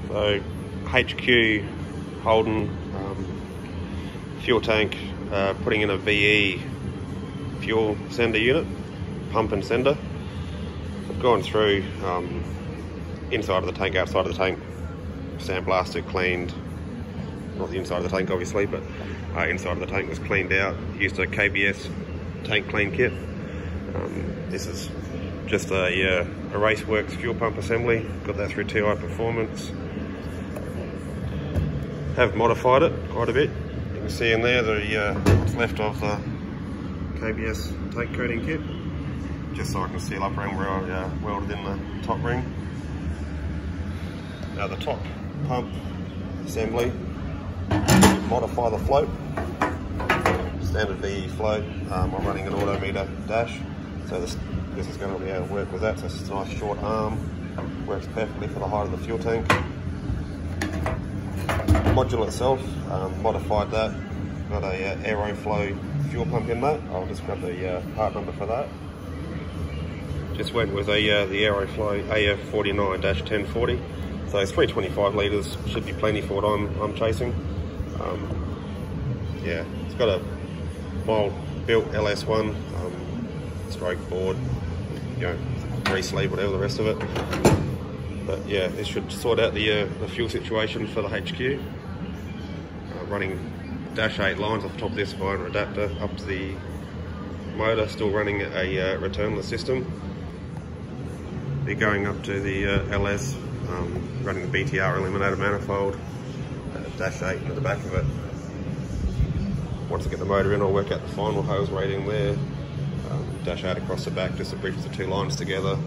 So HQ Holden fuel tank, putting in a VE fuel sender unit, pump and sender. I've gone through inside of the tank, outside of the tank, sandblasted, cleaned, not the inside of the tank obviously, but inside of the tank was cleaned out. Used a KBS tank clean kit. This is just a raceworks fuel pump assembly. Got that through TI Performance. Have modified it quite a bit. You can see in there what's left of the KBS tank coating kit, just so I can seal up around where I welded in the top ring. Now the top pump assembly, modify the float, standard VE float. I'm running an auto meter dash, so this is going to be able to work with that. So it's a nice short arm, works perfectly for the height of the fuel tank. Module itself, modified that, got a Aeroflow fuel pump in that. I'll just grab the part number for that. Just went with the Aeroflow AF49-1040, so it's 325 litres, should be plenty for what I'm chasing. Yeah, it's got a mild built LS1 stroke board, grease sleeve, whatever the rest of it. But yeah, this should sort out the fuel situation for the HQ. Running dash 8 lines off the top of this via an adapter up to the motor, still running a returnless system. Be going up to the LS, running the BTR eliminator manifold, dash 8 into the back of it. Once I get the motor in, I'll work out the final hose rating there. Dash 8 across the back, just to bridge the two lines together.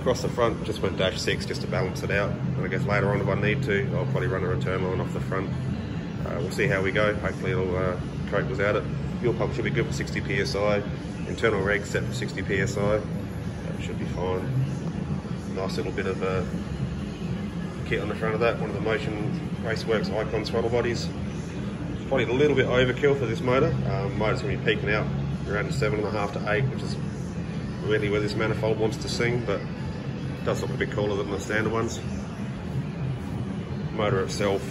Across the front, just went dash 6 just to balance it out. And I guess later on, if I need to, I'll probably run a return line off the front. We'll see how we go. Hopefully it'll cope without it. Fuel pump should be good for 60 psi. Internal reg set for 60 psi. That should be fine. Nice little bit of kit on the front of that. One of the Motion Raceworks Icon throttle bodies. Probably a little bit overkill for this motor. Motor's going to be peaking out around 7.5 to 8, which is really where this manifold wants to sing, but it does look a bit cooler than the standard ones. Motor itself,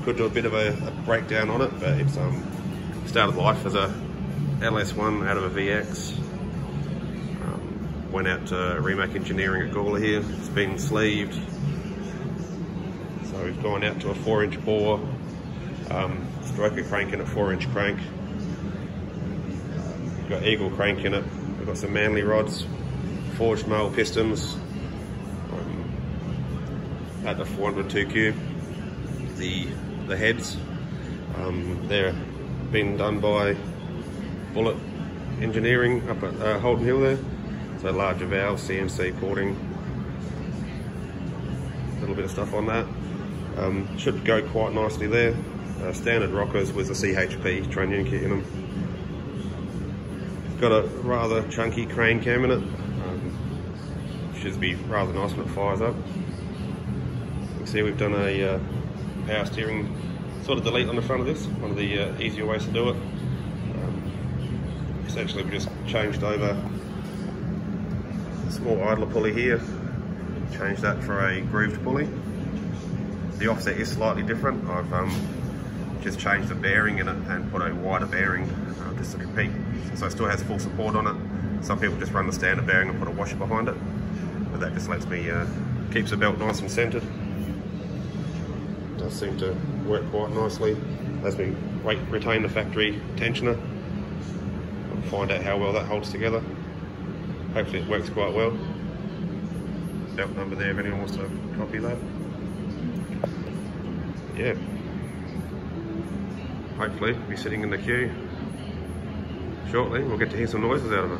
could do a bit of a breakdown on it, but it's started life as a LS1 out of a VX. Went out to Rhemac engineering at Gawler here. It's been sleeved. So we've gone out to a 4-inch bore, stroker crank in it, 4-inch crank. We've got eagle crank in it. We've got some Manly rods, forged male pistons at the 402 cube. The heads, they're being done by Bullet Engineering up at Holden Hill there. So larger valves, CNC porting, a little bit of stuff on that. Should go quite nicely there. Standard rockers with a CHP trunnion kit in them. Got a rather chunky crane cam in it. Should be rather nice when it fires up. You can see we've done a power steering sort of delete on the front of this. One of the easier ways to do it. Essentially we just changed over a small idler pulley here. Changed that for a grooved pulley. The offset is slightly different. I've just changed the bearing in it and put a wider bearing just to compete. So it still has full support on it. Some people just run the standard bearing and put a washer behind it, but that just lets me keeps the belt nice and centered. Does seem to work quite nicely. Lets me retain the factory tensioner. I'll find out how well that holds together. Hopefully it works quite well. Belt number there if anyone wants to copy that. Yeah. Hopefully be sitting in the queue shortly. We'll get to hear some noises out of it.